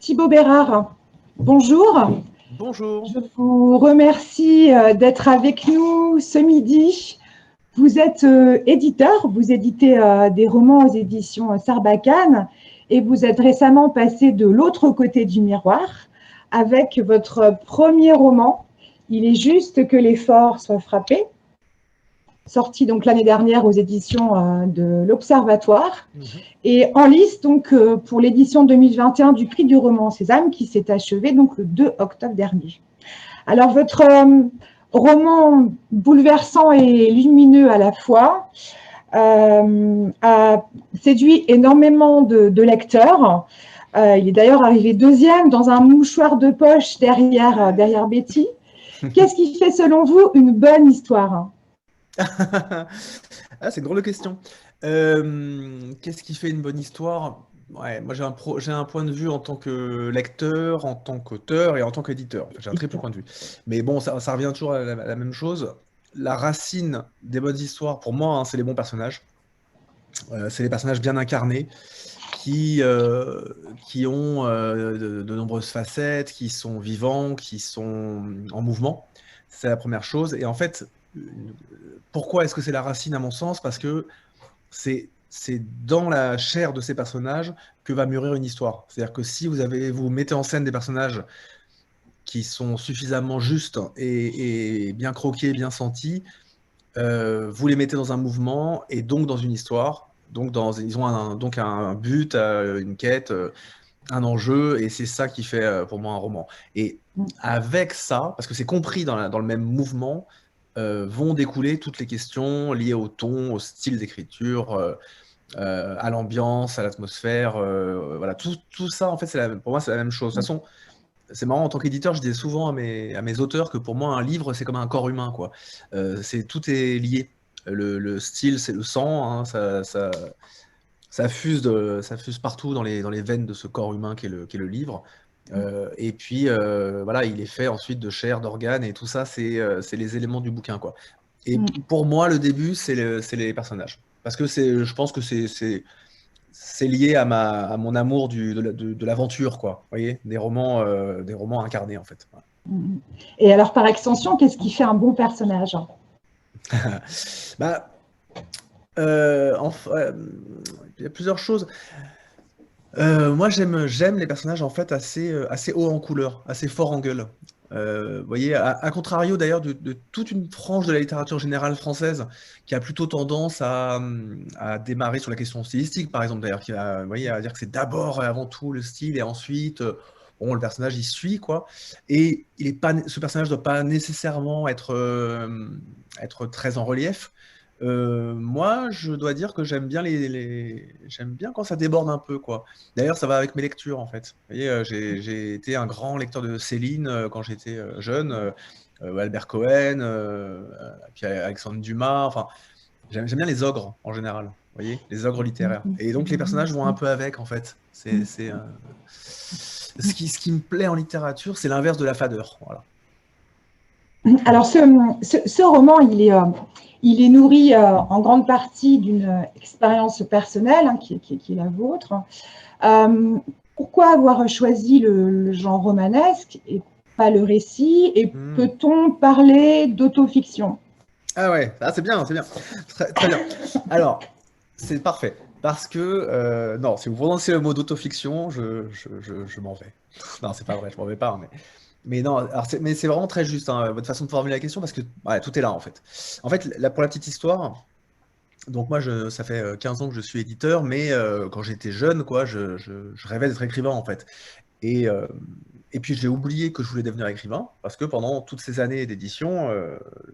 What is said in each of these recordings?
Thibaut Bérard, bonjour. Bonjour. Je vous remercie d'être avec nous ce midi. Vous êtes éditeur, vous éditez des romans aux éditions Sarbacane et vous êtes récemment passé de l'autre côté du miroir avec votre premier roman, Il est juste que l'effort soit frappé, sorti donc l'année dernière aux éditions de l'Observatoire. Et en lice donc pour l'édition 2021 du prix du roman Sésame qui s'est achevé donc le 2 octobre dernier. Alors votre roman bouleversant et lumineux à la fois a séduit énormément de lecteurs. Il est d'ailleurs arrivé deuxième dans un mouchoir de poche derrière Betty. Qu'est-ce qui fait selon vous une bonne histoire? Ah, c'est une drôle de question. Qu'est-ce qui fait une bonne histoire? Ouais, moi j'ai un point de vue en tant que lecteur, en tant qu'auteur et en tant qu'éditeur. Enfin, j'ai un triple point de vue. Mais bon, ça revient toujours à la même chose. La racine des bonnes histoires, pour moi, hein, c'est les bons personnages. C'est les personnages bien incarnés qui ont de nombreuses facettes, qui sont vivants, qui sont en mouvement. C'est la première chose. Et en fait, pourquoi est-ce que c'est la racine à mon sens? Parce que c'est dans la chair de ces personnages que va mûrir une histoire. C'est-à-dire que si vous mettez en scène des personnages qui sont suffisamment justes et bien croqués, bien sentis, vous les mettez dans un mouvement et donc dans une histoire. Donc ils ont donc un but, une quête, un enjeu, et c'est ça qui fait pour moi un roman. Et avec ça, parce que c'est compris dans le même mouvement, vont découler toutes les questions liées au ton, au style d'écriture, à l'ambiance, à l'atmosphère. Voilà, tout ça, en fait, pour moi, c'est la même chose. De toute façon, c'est marrant, en tant qu'éditeur, je disais souvent à mes auteurs que pour moi, un livre, c'est comme un corps humain, quoi. Tout est lié. Le style, c'est le sang, hein, ça fuse partout dans les veines de ce corps humain qu'est le livre. Et puis, voilà, il est fait ensuite de chair, d'organes, et tout ça, c'est les éléments du bouquin, quoi. Et pour moi, le début, c'est les personnages. Parce que je pense que c'est lié à mon amour de l'aventure, quoi. Vous voyez, des romans incarnés, en fait. Voilà. Et alors par extension, qu'est-ce qui fait un bon personnage? Bah, il y a plusieurs choses. Moi, j'aime les personnages en fait assez haut en couleur, assez fort en gueule. Vous voyez, à contrario d'ailleurs de toute une frange de la littérature générale française qui a plutôt tendance à démarrer sur la question stylistique, par exemple, d'ailleurs, vous voyez, à dire que c'est d'abord et avant tout le style et ensuite, bon, le personnage il suit quoi. Et ce personnage ne doit pas nécessairement être très en relief. Moi, je dois dire que j'aime bien j'aime bien quand ça déborde un peu, quoi. D'ailleurs, ça va avec mes lectures, en fait. Vous voyez, j'ai été un grand lecteur de Céline quand j'étais jeune, Albert Cohen, puis Alexandre Dumas. Enfin, j'aime bien les ogres en général. Vous voyez, les ogres littéraires. Et donc les personnages vont un peu avec, en fait. Ce qui me plaît en littérature, c'est l'inverse de la fadeur. Voilà. Alors, ce roman, il est nourri en grande partie d'une expérience personnelle qui est la vôtre. Pourquoi avoir choisi le genre romanesque et pas le récit? Et peut-on parler d'autofiction? Ah ouais, ah, c'est bien, c'est bien. Très bien. Alors, c'est parfait. Parce que, non, si vous prononcez le mot d'autofiction, je m'en vais. Non, c'est pas vrai, je m'en vais pas. Mais non, mais c'est vraiment très juste, hein, votre façon de formuler la question, parce que ouais, tout est là, en fait. En fait, là, pour la petite histoire, donc moi, ça fait 15 ans que je suis éditeur, mais quand j'étais jeune, quoi, je rêvais d'être écrivain, en fait. Et, euh, et puis j'ai oublié que je voulais devenir écrivain, parce que pendant toutes ces années d'édition,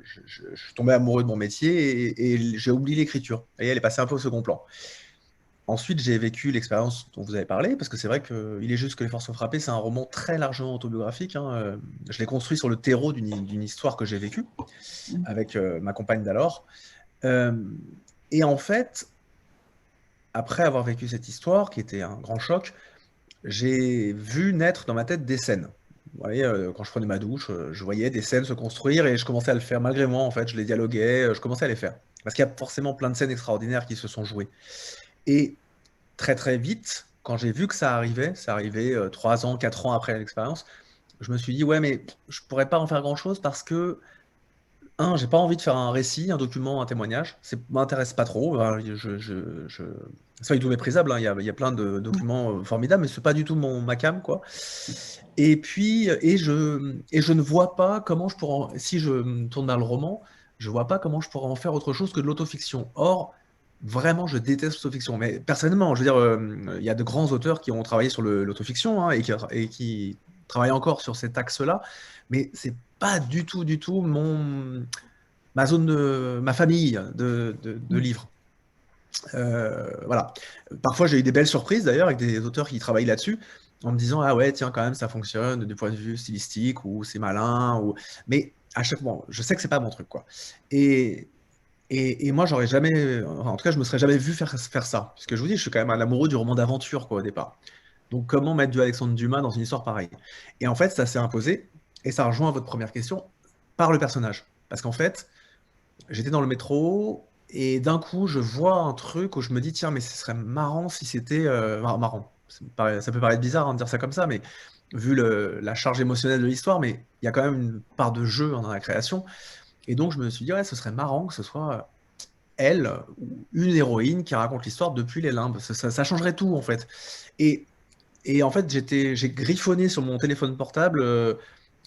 je suis tombé amoureux de mon métier et j'ai oublié l'écriture. Et elle est passée un peu au second plan. Ensuite, j'ai vécu l'expérience dont vous avez parlé, parce que c'est vrai qu'il est juste que les forces sont frappées, c'est un roman très largement autobiographique, hein. Je l'ai construit sur le terreau d'une histoire que j'ai vécue avec ma compagne d'alors. Euh, et en fait, après avoir vécu cette histoire, qui était un grand choc, j'ai vu naître dans ma tête des scènes. Vous voyez, quand je prenais ma douche, je voyais des scènes se construire et je commençais à le faire malgré moi, en fait. Je les dialoguais, je commençais à les faire. Parce qu'il y a forcément plein de scènes extraordinaires qui se sont jouées. Et très très vite, quand j'ai vu que ça arrivait 3 ans, 4 ans après l'expérience, je me suis dit, ouais, mais je pourrais pas en faire grand-chose parce que, j'ai pas envie de faire un récit, un document, un témoignage. Ça m'intéresse pas trop. Enfin, c'est pas du tout méprisable, hein. Il y a plein de documents formidables, mais c'est pas du tout ma came, quoi. Et puis, et je ne vois pas comment je pourrais, si je me tourne vers le roman, je vois pas comment je pourrais en faire autre chose que de l'autofiction. Or, vraiment, je déteste l'autofiction. Mais personnellement, je veux dire, il y a de grands auteurs qui ont travaillé sur l'autofiction, hein, et qui travaillent encore sur cet axe-là, mais c'est pas du tout ma zone ma famille de livres. Voilà. Parfois, j'ai eu des belles surprises d'ailleurs avec des auteurs qui travaillent là-dessus, en me disant, ah ouais, tiens, quand même, ça fonctionne du point de vue stylistique, ou c'est malin, mais à chaque moment, je sais que c'est pas mon truc, quoi. Et, et moi, j'aurais jamais, enfin, en tout cas, je me serais jamais vu faire ça. Parce que je vous dis, je suis quand même un amoureux du roman d'aventure, quoi, au départ. Donc, comment mettre du Alexandre Dumas dans une histoire pareille? Et en fait, ça s'est imposé, et ça rejoint votre première question, par le personnage. Parce qu'en fait, j'étais dans le métro, et d'un coup, je vois un truc où je me dis, tiens, mais ce serait marrant si c'était. Marrant. Ça peut paraître bizarre, hein, de dire ça comme ça, mais vu la charge émotionnelle de l'histoire, mais il y a quand même une part de jeu, hein, dans la création. Et donc, je me suis dit, ouais, ce serait marrant que ce soit elle, ou une héroïne qui raconte l'histoire depuis les limbes. Ça changerait tout, en fait. Et, et en fait, j'ai griffonné sur mon téléphone portable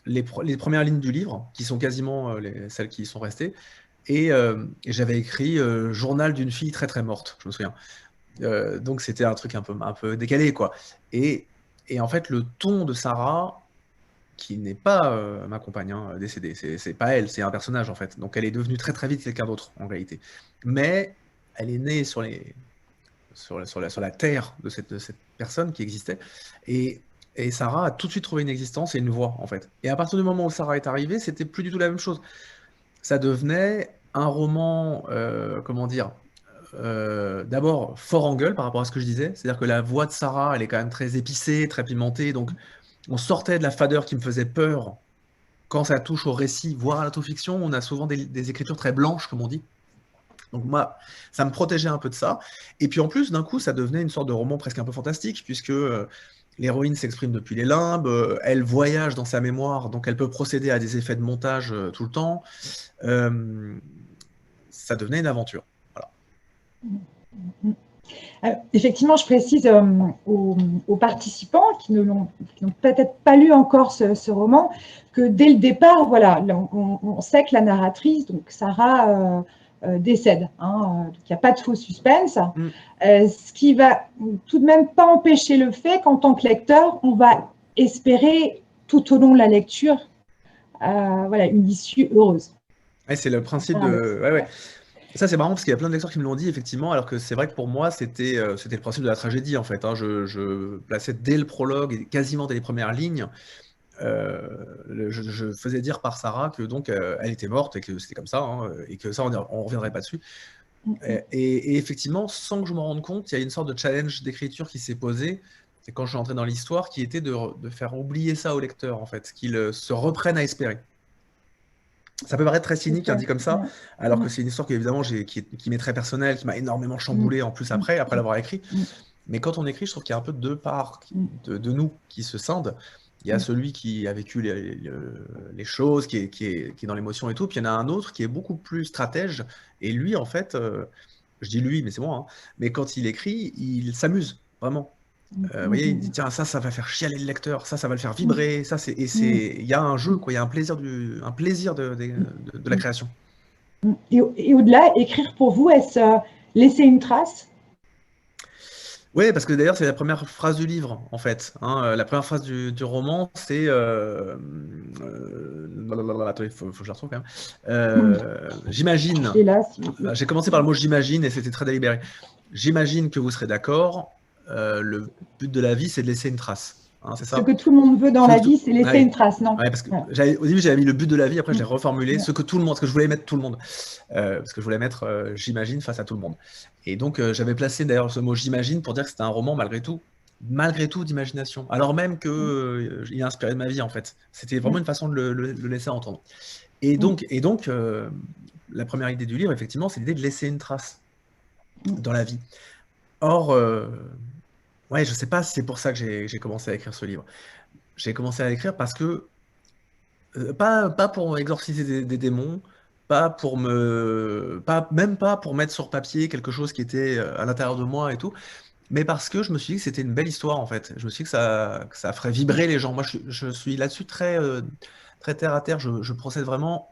les premières lignes du livre, qui sont quasiment celles qui sont restées. Et j'avais écrit Journal d'une fille très très morte, je me souviens. Donc c'était un truc un peu décalé, quoi. Et, et en fait, le ton de Sarah, qui n'est pas ma compagne, hein, décédée, c'est pas elle, c'est un personnage en fait. Donc elle est devenue très très vite quelqu'un d'autre en réalité. Mais elle est née sur la terre de cette personne qui existait. Et, et Sarah a tout de suite trouvé une existence et une voix en fait. Et à partir du moment où Sarah est arrivée, c'était plus du tout la même chose. Ça devenait un roman, comment dire, d'abord fort en gueule par rapport à ce que je disais. C'est-à-dire que la voix de Sarah, elle est quand même très épicée, très pimentée. Donc on sortait de la fadeur qui me faisait peur quand ça touche au récit, voire à l'autofiction. On a souvent des écritures très blanches, comme on dit. Donc moi, ça me protégeait un peu de ça. Et puis en plus, d'un coup, ça devenait une sorte de roman presque un peu fantastique, puisque l'héroïne s'exprime depuis les limbes, elle voyage dans sa mémoire, donc elle peut procéder à des effets de montage tout le temps. Euh, Ça devenait une aventure. Voilà. Effectivement, je précise aux participants qui n'ont peut-être pas lu encore ce roman que dès le départ, voilà, on sait que la narratrice, donc Sarah, décède. Hein, donc il n'y a pas de faux suspense. Ce qui va tout de même pas empêcher le fait qu'en tant que lecteur, on va espérer tout au long de la lecture voilà, une issue heureuse. Ouais, c'est le principe de. Ouais, ouais. Ça, c'est marrant parce qu'il y a plein de lecteurs qui me l'ont dit, effectivement, alors que c'est vrai que pour moi, c'était le principe de la tragédie, en fait, hein. Je plaçais dès le prologue et quasiment dès les premières lignes, je faisais dire par Sarah que donc elle était morte et que c'était comme ça, hein, et que ça, on reviendrait pas dessus. Et effectivement, sans que je m'en rende compte, il y a une sorte de challenge d'écriture qui s'est posé. C'est quand je suis entré dans l'histoire, qui était de faire oublier ça au lecteur, en fait, qu'il se reprenne à espérer. Ça peut paraître très cynique, hein, dit comme ça, alors que c'est une histoire que, évidemment, qui m'est très personnelle, qui m'a énormément chamboulé en plus après l'avoir écrit. Mais quand on écrit, je trouve qu'il y a un peu deux parts de nous qui se scindent. Il y a celui qui a vécu les choses, qui est dans l'émotion et tout, puis il y en a un autre qui est beaucoup plus stratège, et lui, en fait, je dis lui, mais c'est moi, hein, mais quand il écrit, il s'amuse, vraiment. Vous voyez, il dit, tiens, ça va faire chialer le lecteur, ça va le faire vibrer, il y a un jeu, quoi, il y a un plaisir, de la création. Et au-delà, écrire pour vous, est-ce laisser une trace? Oui, parce que d'ailleurs, c'est la première phrase du livre, en fait, hein. La première phrase du roman, c'est. Attends, il faut que je la retrouve quand même. J'imagine. Et là, J'ai commencé par le mot j'imagine et c'était très délibéré. J'imagine que vous serez d'accord. Le but de la vie, c'est de laisser une trace. Hein, c'est ce ça? que tout le monde veut dans la vie, c'est laisser une trace, non? Ouais, parce que au début, j'avais mis le but de la vie, après, je l'ai reformulé. Ce que tout le monde, parce que je voulais mettre tout le monde. Parce que je voulais mettre j'imagine face à tout le monde. Et donc, j'avais placé d'ailleurs ce mot j'imagine pour dire que c'était un roman malgré tout d'imagination. Alors même qu'il est inspiré de ma vie, en fait. C'était vraiment une façon de le laisser entendre. Et donc, la première idée du livre, effectivement, c'est l'idée de laisser une trace dans la vie. Or, Ouais, je sais pas si c'est pour ça que j'ai commencé à écrire ce livre. J'ai commencé à écrire parce que, pas pour exorciser des démons, même pas pour mettre sur papier quelque chose qui était à l'intérieur de moi et tout, mais parce que je me suis dit que c'était une belle histoire en fait. Je me suis dit que ça ferait vibrer les gens. Moi, je suis là-dessus très terre à terre. Je procède vraiment.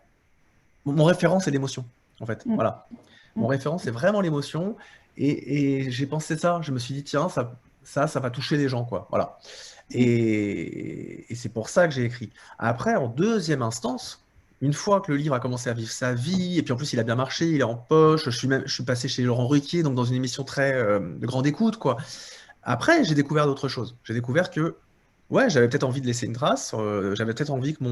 Mon référent, c'est l'émotion, en fait. Mm, Voilà. Mon mm, référent, c'est vraiment l'émotion. Et j'ai pensé ça. Je me suis dit, tiens, ça va toucher les gens, quoi. Voilà. Et c'est pour ça que j'ai écrit. Après, en deuxième instance, une fois que le livre a commencé à vivre sa vie, et puis en plus il a bien marché, il est en poche, je suis passé chez Laurent Ruquier, donc dans une émission très de grande écoute, quoi. Après, j'ai découvert d'autres choses. J'ai découvert que, ouais, j'avais peut-être envie de laisser une trace, j'avais peut-être envie que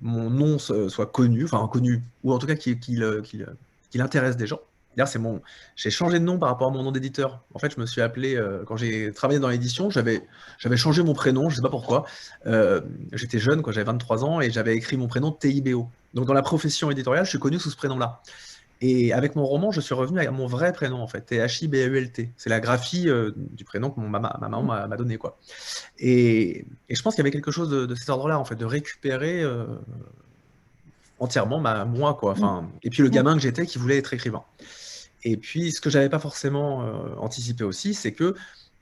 mon nom soit connu, enfin connu, ou en tout cas qu'il intéresse des gens. D'ailleurs, j'ai changé de nom par rapport à mon nom d'éditeur. En fait, je me suis appelé, quand j'ai travaillé dans l'édition, j'avais changé mon prénom, je sais pas pourquoi. Euh, J'étais jeune, quoi, j'avais 23 ans, et j'avais écrit mon prénom TIBO. Donc dans la profession éditoriale, je suis connu sous ce prénom-là. Et avec mon roman, je suis revenu à mon vrai prénom, en fait, THIBEULT. C'est la graphie du prénom que ma maman m'a donné, quoi. Et je pense qu'il y avait quelque chose de cet ordre-là, en fait, de récupérer entièrement moi, quoi. mm, Enfin, et puis le mm, gamin que j'étais qui voulait être écrivain. Et puis, ce que j'avais pas forcément anticipé aussi, c'est que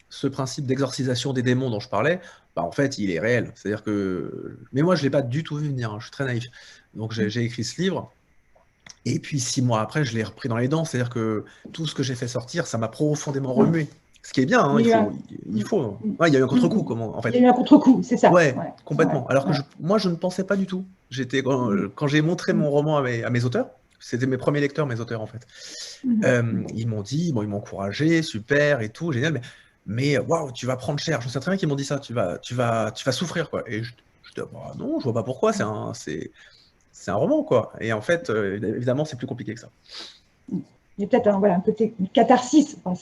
ce principe d'exorcisation des démons dont je parlais, bah, en fait, il est réel. C'est-à-dire que. Mais moi, je l'ai pas du tout vu venir, hein. Je suis très naïf. Donc, mm. j'ai écrit ce livre. Et puis 6 mois après, je l'ai repris dans les dents. C'est-à-dire que tout ce que j'ai fait sortir, ça m'a profondément Mm. remué. Ce qui est bien, hein, Il y a eu un, il mm, faut. mm, Ouais, il y a eu un mm, contre-coup, mm. en Il y a fait. eu un contre-coup, c'est ça. Ouais, Ouais, ouais, complètement. Alors que ouais. moi, je ne pensais pas du tout. Mm, Quand j'ai montré mm, mon roman à mes auteurs, c'était mes premiers lecteurs, mes auteurs, en fait. mm, Ils m'ont dit, bon, ils m'ont encouragé, super et tout, génial, mais waouh, tu vas prendre cher. Je sais très bien qu'ils m'ont dit ça, tu vas souffrir, quoi. Et je dis, bah, non, je vois pas pourquoi, c'est un roman, quoi. Et en fait, évidemment, c'est plus compliqué que ça. mm. Il y a peut-être un côté catharsis. Enfin,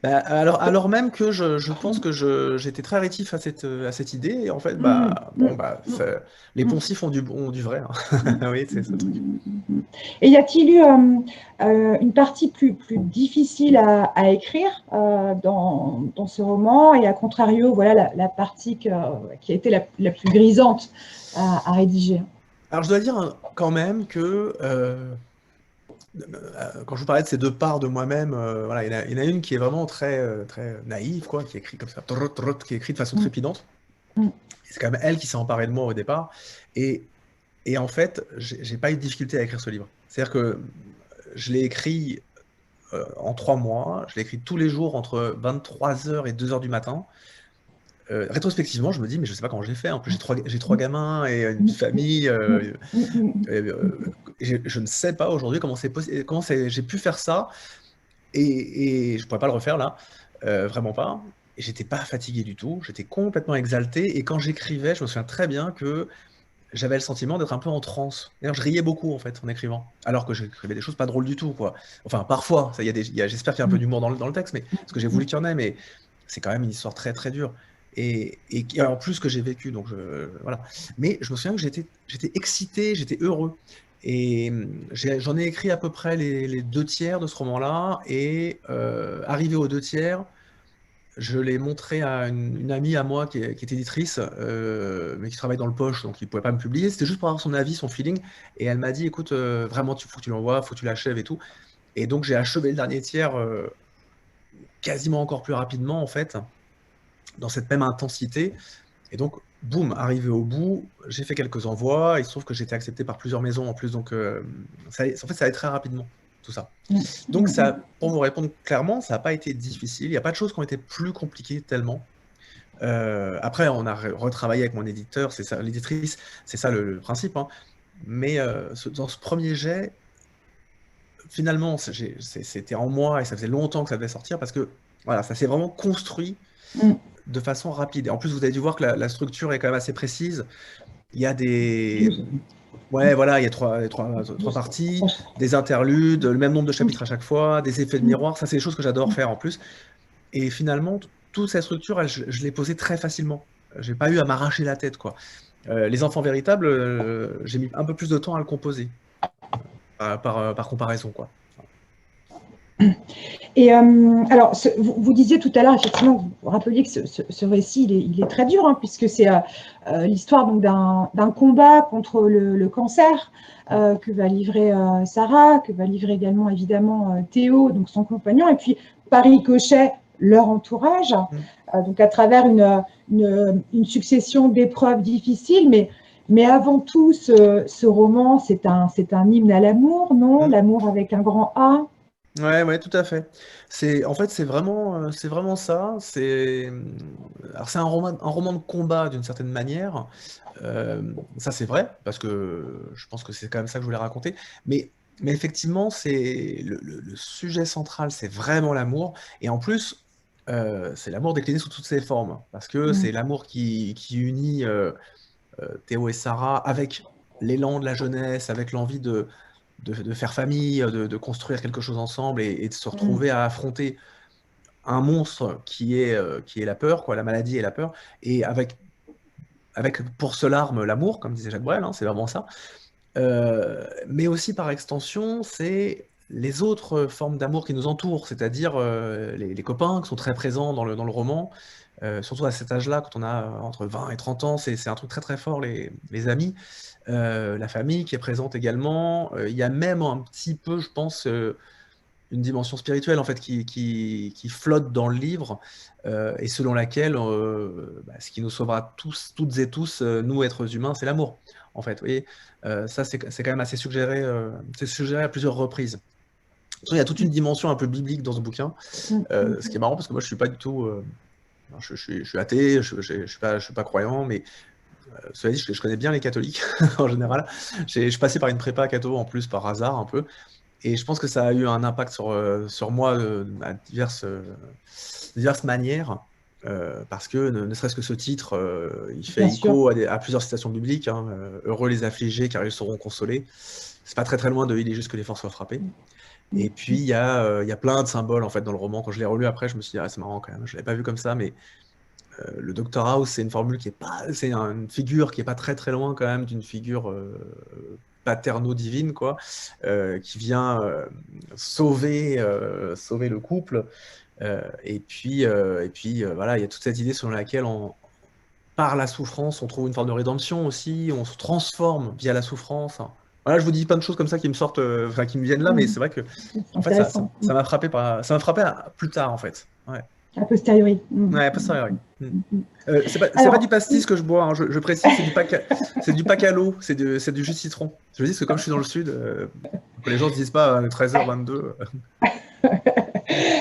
Bah, alors même que je pense que j'étais très rétif à cette idée, et en fait, mm, bah, bon, mm, bah, mm, les mm, poncifs ont du vrai, mm, hein. Oui, c'est ce truc. mm. Et y a-t-il eu une partie plus difficile à écrire dans ce roman et à contrario, voilà la partie qui a été la plus grisante à rédiger? Alors, je dois dire quand même que quand je vous parlais de ces deux parts de moi-même, voilà, il y en a une qui est vraiment très naïve, quoi, qui est écrite comme ça, qui est écrite de façon Mm, trépidante. mm, C'est quand même elle qui s'est emparée de moi au départ. Et, et en fait, j'ai pas eu de difficulté à écrire ce livre. C'est-à-dire que je l'ai écrit en 3 mois, je l'ai écrit tous les jours entre 23 h et 2 h du matin. Rétrospectivement, je me dis, mais je sais pas comment j'ai fait. En plus, j'ai trois gamins et une mm, petite famille. mm, mm, mm, Je ne sais pas aujourd'hui j'ai pu faire ça. Et je pourrais pas le refaire là, vraiment pas. Et j'étais pas fatigué du tout, j'étais complètement exalté. Et quand j'écrivais, je me souviens très bien que j'avais le sentiment d'être un peu en transe. D'ailleurs, je riais beaucoup en fait en écrivant, alors que j'écrivais des choses pas drôles du tout, quoi. Enfin, parfois, ça, j'espère qu'il y a un peu mm, d'humour dans le texte, mais parce que j'ai voulu qu'il y en ait, mais c'est quand même une histoire très très dure. Et en plus que j'ai vécu, donc voilà. Mais je me souviens que j'étais excité, j'étais heureux. Et j'en ai écrit à peu près les 2 tiers de ce roman-là, et arrivé aux 2 tiers, je l'ai montré à une amie à moi qui est éditrice, mais qui travaille dans le poche, donc il ne pouvait pas me publier. C'était juste pour avoir son avis, son feeling. Et elle m'a dit, écoute, vraiment, faut que tu l'envoies, faut que tu l'achèves et tout. Et donc j'ai achevé le dernier tiers quasiment encore plus rapidement, en fait, dans cette même intensité. Et donc, boum, arrivé au bout, j'ai fait quelques envois. Il se trouve que j'ai été accepté par plusieurs maisons en plus, donc en fait, ça allait très rapidement, tout ça. mm, Donc, mm, pour vous répondre clairement, ça n'a pas été difficile. Il n'y a pas de choses qui ont été plus compliquées tellement. Après, on a retravaillé avec mon éditeur, c'est ça, l'éditrice, c'est ça le principe, hein. Mais dans ce premier jet, finalement, c'était en moi et ça faisait longtemps que ça devait sortir parce que voilà, ça s'est vraiment construit mm. de façon rapide. Et en plus, vous avez dû voir que la structure est quand même assez précise. Il y a Douze. ouais, voilà, il y a trois parties, des interludes, le même nombre de chapitres à chaque fois, des effets de Mm, miroir. Ça, c'est des choses que j'adore faire en plus. Et finalement, toute cette structure, je l'ai posée très facilement. J'ai pas eu à m'arracher la tête, quoi. Les enfants véritables, j'ai mis un peu plus de temps à le composer, par comparaison, quoi. Et alors, vous disiez tout à l'heure, effectivement, vous rappeliez que ce récit, il est très dur, hein, puisque c'est l'histoire d'un combat contre le cancer que va livrer Sarah, que va livrer également, évidemment, Théo, donc son compagnon, et puis par ricochet, leur entourage, donc à travers une succession d'épreuves difficiles, mais avant tout, ce roman, c'est un hymne à l'amour, non? L'amour avec un grand A. Ouais, ouais, tout à fait. En fait, c'est vraiment ça. Alors c'est un roman de combat d'une certaine manière. Ça, c'est vrai, parce que je pense que c'est quand même ça que je voulais raconter. Mais effectivement, le sujet central, c'est vraiment l'amour. Et en plus, c'est l'amour décliné sous toutes ses formes. Parce que c'est l'amour qui unit Théo et Sarah avec l'élan de la jeunesse, avec l'envie de faire famille, de construire quelque chose ensemble et de se retrouver à affronter un monstre qui est la peur, quoi, la maladie et la peur, et avec pour seule arme l'amour, comme disait Jacques Brel, hein, c'est vraiment ça. Mais aussi par extension, c'est les autres formes d'amour qui nous entourent, c'est-à-dire les copains qui sont très présents dans le roman, surtout à cet âge-là, quand on a entre 20 et 30 ans, c'est un truc très très fort, les amis. La famille qui est présente également. Il y a même un petit peu, je pense, une dimension spirituelle en fait qui flotte dans le livre et selon laquelle ce qui nous sauvera tous, toutes et tous, nous êtres humains, c'est l'amour. En fait, vous voyez, ça c'est quand même assez suggéré, c'est suggéré à plusieurs reprises. Il y a toute une dimension un peu biblique dans ce bouquin, ce qui est marrant parce que moi je suis pas du tout, je suis athée, je suis pas croyant, mais cela dit, je connais bien les catholiques en général. Je suis passé par une prépa catho en plus par hasard un peu. Et je pense que ça a eu un impact sur moi à diverses manières. Parce que ne serait-ce que ce titre, il fait Bien sûr. écho à plusieurs citations bibliques. Hein, heureux les affligés car ils seront consolés. C'est pas très très loin de il est juste que les forces soient frappées. Et puis il y a plein de symboles en fait dans le roman. Quand je l'ai relu après, je me suis dit ah, c'est marrant quand même. Je l'avais pas vu comme ça, mais le Dr House, c'est une formule qui est pas, c'est une figure qui est pas très très loin quand même d'une figure paterno-divine quoi, qui vient sauver le couple. Voilà, il y a toute cette idée selon laquelle par la souffrance, on trouve une forme de rédemption aussi, on se transforme via la souffrance. Voilà, je vous dis plein de choses comme ça qui me sortent, enfin qui me viennent là, mais c'est vrai que C'est en fait intéressant. ça m'a frappé plus tard en fait. Ouais. A posteriori. Ouais, pas ça, oui. C'est pas Alors, du pastis que je bois, hein, je précise, c'est du pacalo, c'est du jus de citron. Je dis que comme je suis dans le sud, que les gens ne se disent pas 13h22.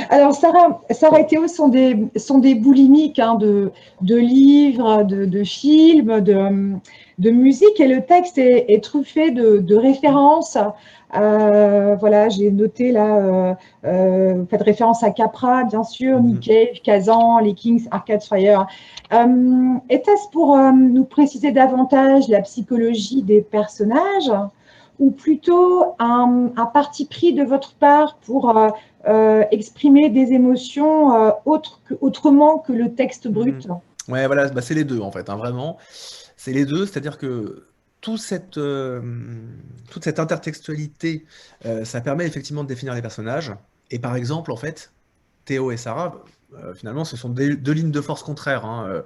alors Sarah et Théo sont des boulimiques hein, de livres, de films, de musique, et le texte est truffé de références. Voilà, j'ai noté là, fait référence à Capra, bien sûr, Nick Cave, Kazan, les Kings, Arcade Fire. Était-ce pour nous préciser davantage la psychologie des personnages ou plutôt un parti pris de votre part pour exprimer des émotions autrement que le texte brut? Ouais, voilà, bah, c'est les deux en fait, hein, vraiment. C'est les deux, c'est-à-dire que tout cette, toute cette intertextualité, ça permet effectivement de définir les personnages. Et par exemple, en fait, Théo et Sarah, finalement, ce sont deux lignes de force contraires. Hein.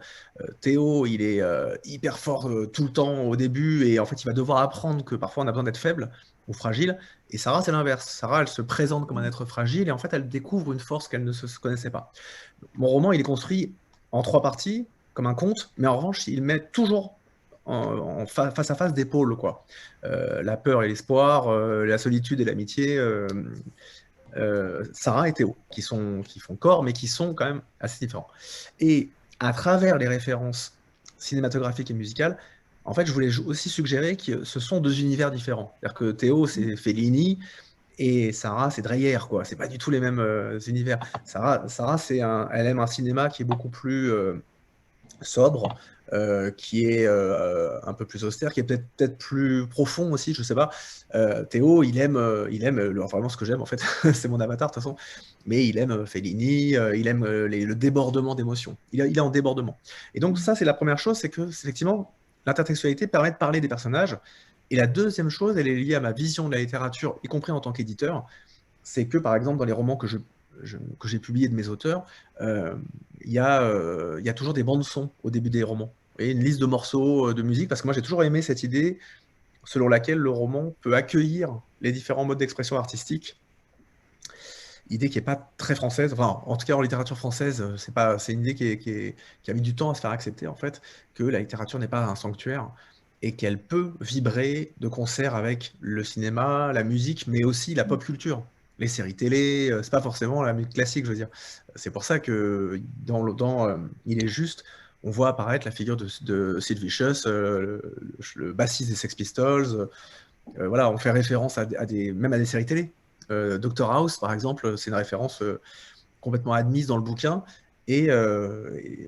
Théo, il est hyper fort tout le temps au début, et en fait, il va devoir apprendre que parfois on a besoin d'être faible ou fragile. Et Sarah, c'est l'inverse. Sarah, elle se présente comme un être fragile, et en fait, elle découvre une force qu'elle ne se connaissait pas. Mon roman, il est construit en trois parties, comme un conte, mais en revanche, il met toujours face à face des pôles, quoi. La peur et l'espoir, la solitude et l'amitié. Sarah et Théo, qui font corps, mais qui sont quand même assez différents. Et à travers les références cinématographiques et musicales, en fait, je voulais aussi suggérer que ce sont deux univers différents. C'est-à-dire que Théo, c'est Fellini, et Sarah, c'est Dreyer, quoi. C'est pas du tout les mêmes univers. Sarah elle aime un cinéma qui est beaucoup plus sobre, qui est un peu plus austère, qui est peut-être plus profond aussi, je sais pas. Théo, il aime enfin moi ce que j'aime en fait, c'est mon avatar de toute façon, mais il aime Fellini, il aime le débordement d'émotions. Il est en débordement. Et donc ça, c'est la première chose, c'est que effectivement, l'intertextualité permet de parler des personnages. Et la deuxième chose, elle est liée à ma vision de la littérature, y compris en tant qu'éditeur, c'est que par exemple dans les romans que que j'ai publiées de mes auteurs, il y a toujours des bandes son au début des romans. Vous voyez, une liste de morceaux de musique, parce que moi j'ai toujours aimé cette idée selon laquelle le roman peut accueillir les différents modes d'expression artistique. Idée qui n'est pas très française, enfin en tout cas en littérature française, c'est une idée qui a mis du temps à se faire accepter en fait, que la littérature n'est pas un sanctuaire et qu'elle peut vibrer de concert avec le cinéma, la musique, mais aussi la pop culture. Les séries télé, c'est pas forcément la musique classique, je veux dire. C'est pour ça que dans Il est juste, on voit apparaître la figure de Sid Vicious, le bassiste des Sex Pistols. Voilà, on fait référence même à des séries télé. Dr House, par exemple, c'est une référence complètement admise dans le bouquin. Et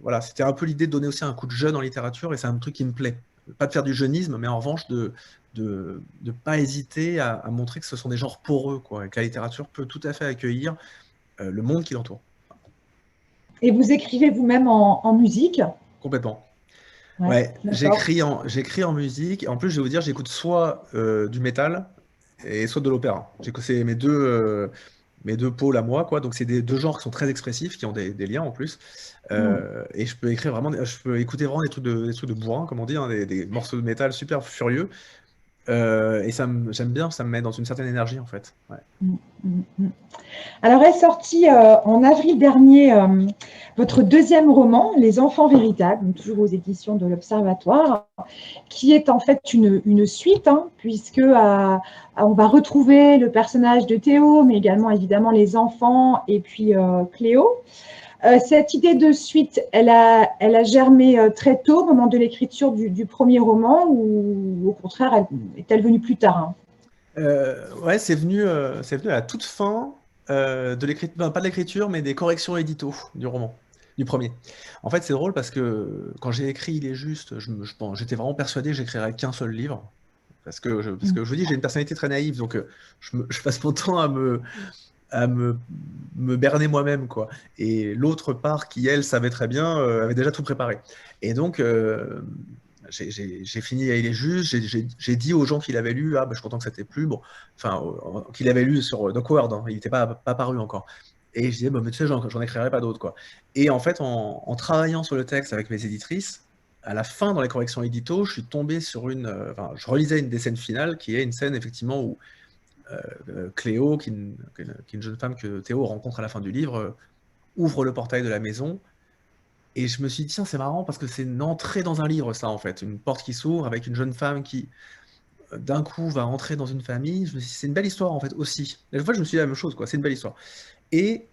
voilà, c'était un peu l'idée de donner aussi un coup de jeune en littérature, et c'est un truc qui me plaît. Pas de faire du jeunisme, mais en revanche de pas hésiter à montrer que ce sont des genres poreux, quoi, et que la littérature peut tout à fait accueillir le monde qui l'entoure. Et vous écrivez vous-même en musique? Complètement. Ouais, Ouais, d'accord. j'écris en musique. En plus, je vais vous dire, j'écoute soit du métal et soit de l'opéra. C'est mes deux pôles à moi, quoi. Donc, c'est deux genres qui sont très expressifs, qui ont des liens en plus. Mm. Et je peux écrire vraiment, je peux écouter vraiment des trucs de bourrin, comme on dit, hein, des morceaux de métal super furieux. Et j'aime bien, ça me met dans une certaine énergie, en fait. Ouais. Mm, mm, mm. Alors est sorti en avril dernier votre deuxième roman, Les Enfants Véritables, donc toujours aux éditions de l'Observatoire, qui est en fait une suite, hein, puisque on va retrouver le personnage de Théo, mais également évidemment les enfants et puis Cléo. Cette idée de suite, elle a germé très tôt, au moment de l'écriture du premier roman, ou au contraire, est-elle venue plus tard, hein? Ouais, c'est venu à la toute fin de l'écriture, pas de l'écriture, mais des corrections édito du roman, du premier. En fait, c'est drôle parce que quand j'ai écrit Il est juste, j'étais vraiment persuadé que j'écrirais qu'un seul livre. Parce que je vous dis, j'ai une personnalité très naïve, donc je passe mon temps à me berner moi-même, quoi. Et l'autre part qui, elle, savait très bien, avait déjà tout préparé. Et donc, j'ai fini Il est juste, j'ai dit aux gens qui l'avaient lu, ah, bah, je suis content que ça t'ait plu, bon, enfin, qu'il avait lu sur Doc Word, hein, il n'était pas paru encore. Et je disais, bah, mais tu sais, j'en écrirai pas d'autres, quoi. Et en fait, en travaillant sur le texte avec mes éditrices, à la fin, dans les corrections édito, je suis tombé sur enfin, je relisais une des scènes finales, qui est une scène, effectivement, où Cléo, qui est une jeune femme que Théo rencontre à la fin du livre, ouvre le portail de la maison. Et je me suis dit, tiens, c'est marrant parce que c'est une entrée dans un livre, ça, en fait. Une porte qui s'ouvre avec une jeune femme qui, d'un coup, va entrer dans une famille. Je me suis dit, c'est une belle histoire, en fait, aussi. Et une fois, je me suis dit la même chose, quoi. C'est une belle histoire. Et,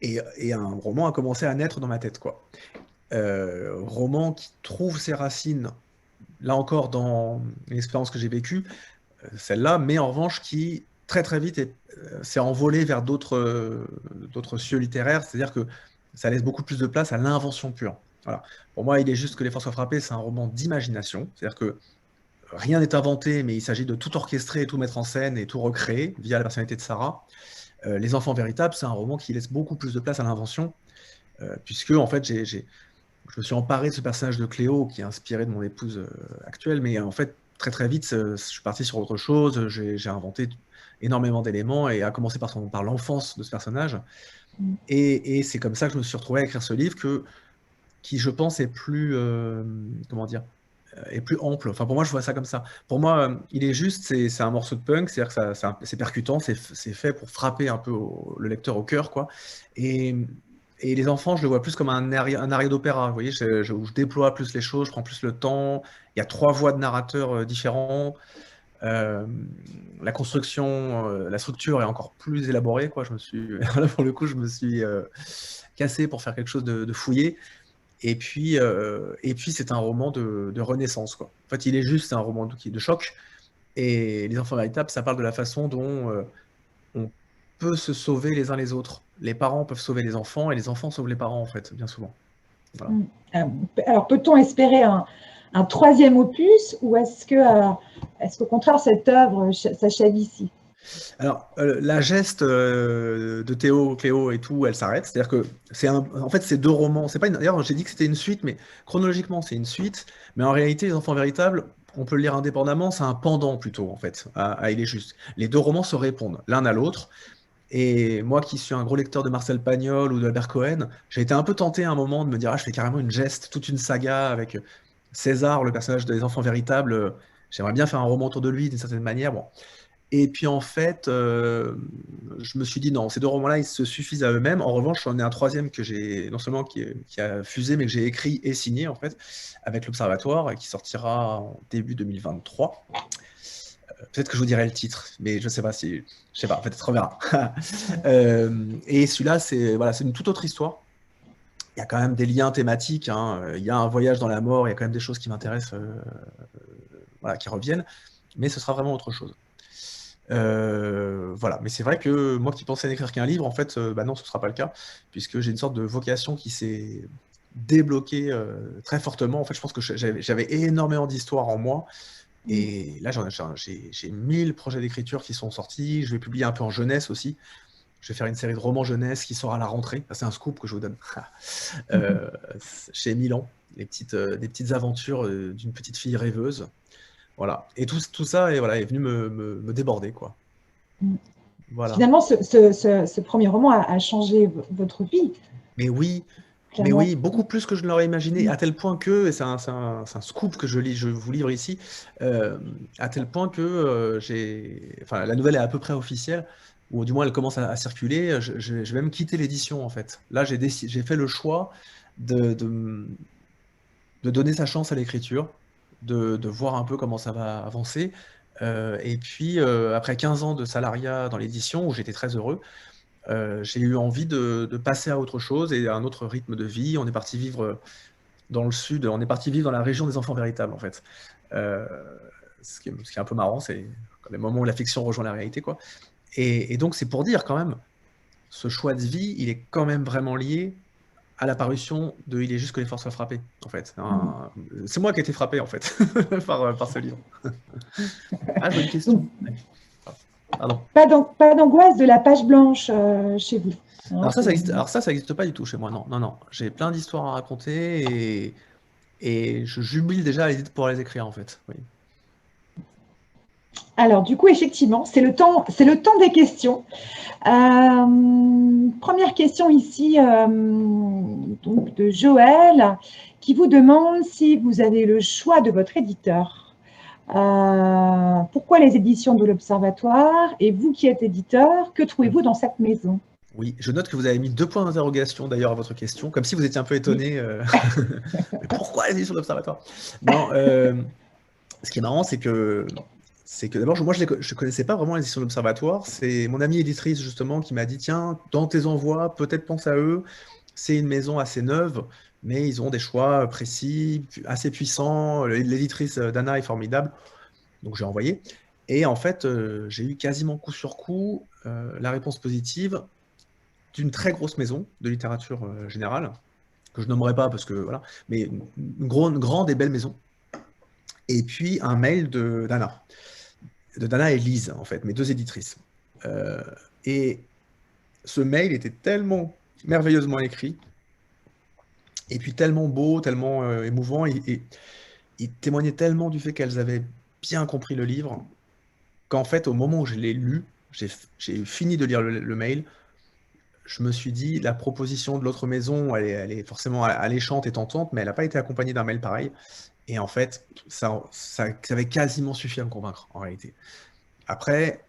et un roman a commencé à naître dans ma tête, quoi. Roman qui trouve ses racines, là encore, dans l'expérience que j'ai vécue, celle-là, mais en revanche qui très très vite s'est envolée vers d'autres cieux littéraires, c'est-à-dire que ça laisse beaucoup plus de place à l'invention pure. Voilà. Pour moi, Il est juste que l'effort soit frappé, c'est un roman d'imagination, c'est-à-dire que rien n'est inventé, mais il s'agit de tout orchestrer, tout mettre en scène et tout recréer via la personnalité de Sarah. Les Enfants Véritables, c'est un roman qui laisse beaucoup plus de place à l'invention, puisque en fait, je me suis emparé de ce personnage de Cléo qui est inspiré de mon épouse actuelle, mais en fait, très très vite, je suis parti sur autre chose, j'ai inventé énormément d'éléments, et à commencer par l'enfance de ce personnage. Et c'est comme ça que je me suis retrouvé à écrire ce livre qui, je pense, est plus, comment dire, est plus ample. Enfin, pour moi, je vois ça comme ça. Pour moi, Il est juste, c'est un morceau de punk, c'est-à-dire que c'est percutant, c'est fait pour frapper un peu le lecteur au cœur, quoi. Et les enfants, je le vois plus comme un aria d'opéra. Vous voyez, où je déploie plus les choses, je prends plus le temps. Il y a 3 voix de narrateurs différents. Euh, la construction, la structure est encore plus élaborée, quoi. Là, pour le coup, je me suis cassé pour faire quelque chose de fouillé. Et puis c'est un roman de renaissance, quoi. En fait, Il est juste, c'est un roman de choc. Et Les Enfants Véritables, ça parle de la façon dont on peut se sauver les uns les autres. Les parents peuvent sauver les enfants et les enfants sauvent les parents, en fait, bien souvent. Voilà. Alors, peut-on espérer un troisième opus, ou est-ce qu'au contraire, cette œuvre s'achève ici? Alors, la geste de Théo, Cléo et tout, elle s'arrête. C'est-à-dire que en fait, c'est 2 romans. C'est pas d'ailleurs, j'ai dit que c'était une suite, mais chronologiquement, c'est une suite. Mais en réalité, Les Enfants Véritables, on peut le lire indépendamment. C'est un pendant plutôt, en fait, à Il est juste. Les 2 romans se répondent l'un à l'autre. Et moi qui suis un gros lecteur de Marcel Pagnol ou de Albert Cohen, j'ai été un peu tenté à un moment de me dire, ah, je fais carrément une geste, toute une saga avec César, le personnage des Enfants Véritables. J'aimerais bien faire un roman autour de lui d'une certaine manière. Bon. Et puis en fait, je me suis dit non, ces deux romans-là, ils se suffisent à eux-mêmes. En revanche, j'en ai un troisième que j'ai, non seulement qui a fusé, mais que j'ai écrit et signé en fait, avec l'Observatoire, et qui sortira en début 2023. Peut-être que je vous dirai le titre, mais je sais pas si, je sais pas, peut-être on verra. Et celui-là, c'est voilà, c'est une toute autre histoire. Il y a quand même des liens thématiques, hein. Il y a un voyage dans la mort, il y a quand même des choses qui m'intéressent, voilà, qui reviennent, mais ce sera vraiment autre chose. Voilà, mais c'est vrai que moi qui pensais n'écrire qu'un livre, en fait, bah non, ce ne sera pas le cas, puisque j'ai une sorte de vocation qui s'est débloquée très fortement. En fait, je pense que j'avais énormément d'histoires en moi, et là, j'ai 1000 projets d'écriture qui sont sortis. Je vais publier un peu en jeunesse aussi. Je vais faire une série de romans jeunesse qui sort à la rentrée. C'est un scoop que je vous donne. Euh, Chez Milan, des petites aventures d'une petite fille rêveuse. Voilà. Et tout ça voilà, est venu me déborder, quoi. Voilà. Finalement, ce premier roman a changé votre vie, Mais clairement. oui, beaucoup plus que je ne l'aurais imaginé, à tel point que, et c'est un scoop que je vous livre ici, à tel point que enfin, la nouvelle est à peu près officielle, ou du moins elle commence à circuler. Je vais même quitter l'édition en fait. Là, j'ai fait le choix de donner sa chance à l'écriture, de voir un peu comment ça va avancer. Et puis, après 15 ans de salariat dans l'édition, où j'étais très heureux, j'ai eu envie de passer à autre chose et à un autre rythme de vie. On est parti vivre dans le sud, on est parti vivre dans la région des Enfants Véritables, en fait. Euh, ce qui est un peu marrant, c'est les moments où la fiction rejoint la réalité, quoi. Et donc, c'est pour dire quand même, ce choix de vie, il est quand même vraiment lié à l'apparition de Il est juste que les forces soient frappées, en fait. C'est moi qui ai été frappé, en fait, par ce livre. Ah, je vois une Donc, question. Ouais. Pardon. pas d'angoisse de la page blanche chez vous. Hein, Alors ça existe pas du tout chez moi, non, non, non. J'ai plein d'histoires à raconter et je jubile déjà à l'idée de pouvoir les écrire, en fait. Oui. Alors, du coup, effectivement, c'est le temps des questions. Première question ici donc de Joël qui vous demande si vous avez le choix de votre éditeur. Pourquoi les éditions de l'Observatoire? Et vous qui êtes éditeur, que trouvez-vous dans cette maison? Oui, je note que vous avez mis 2 points d'interrogation d'ailleurs à votre question, comme si vous étiez un peu Oui. étonné. Mais pourquoi les éditions de l'Observatoire? Non, ce qui est marrant, c'est que d'abord, moi, je ne connaissais pas vraiment les éditions de l'Observatoire. C'est mon amie éditrice, justement, qui m'a dit, tiens, dans tes envois, peut-être pense à eux. C'est une maison assez neuve, mais ils ont des choix précis, assez puissants. L'éditrice Dana est formidable. Donc, j'ai envoyé. Et en fait, j'ai eu quasiment coup sur coup la réponse positive d'une très grosse maison de littérature générale, que je nommerai pas parce que voilà, mais une grande et belle maison. Et puis un mail de Dana et Lise, en fait, mes deux éditrices. Euh, et ce mail était tellement merveilleusement écrit, et puis tellement beau, tellement émouvant, et il témoignait tellement du fait qu'elles avaient bien compris le livre, qu'en fait, au moment où je l'ai lu, j'ai fini de lire le mail, je me suis dit, la proposition de l'autre maison, elle est forcément alléchante et tentante, mais elle n'a pas été accompagnée d'un mail pareil. Et en fait, ça avait quasiment suffi à me convaincre, en réalité. Après,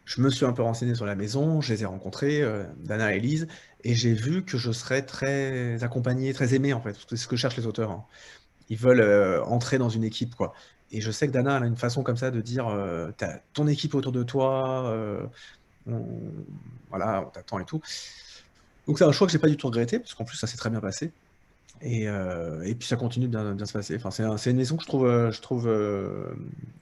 je me suis un peu renseigné sur la maison, je les ai rencontrés, Dana et Elise, et j'ai vu que je serais très accompagné, très aimé, en fait, parce que c'est ce que cherchent les auteurs, hein. Ils veulent entrer dans une équipe, quoi. Et je sais que Dana elle a une façon comme ça de dire, t'as ton équipe autour de toi, voilà, on t'attend et tout. Donc c'est un choix que j'ai pas du tout regretté, parce qu'en plus ça s'est très bien passé. Et puis ça continue de bien se passer. Enfin, c'est une maison que je trouve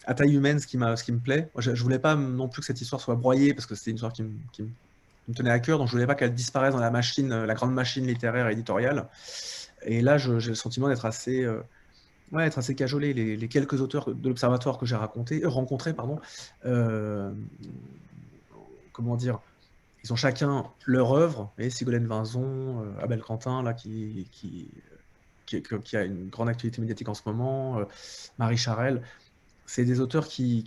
à taille humaine ce qui me plaît. Moi, je voulais pas non plus que cette histoire soit broyée, parce que c'était une histoire qui me tenait à cœur, donc je voulais pas qu'elle disparaisse dans la machine, la grande machine littéraire et éditoriale. Et là, j'ai le sentiment d'être assez, ouais, être assez cajolé. Les quelques auteurs de l'Observatoire que j'ai rencontrés, pardon, euh, comment dire, ils ont chacun leur œuvre. Et Ségolène Vinzon, Abel Quentin, là, qui a une grande actualité médiatique en ce moment, Marie Charelle, c'est des auteurs qui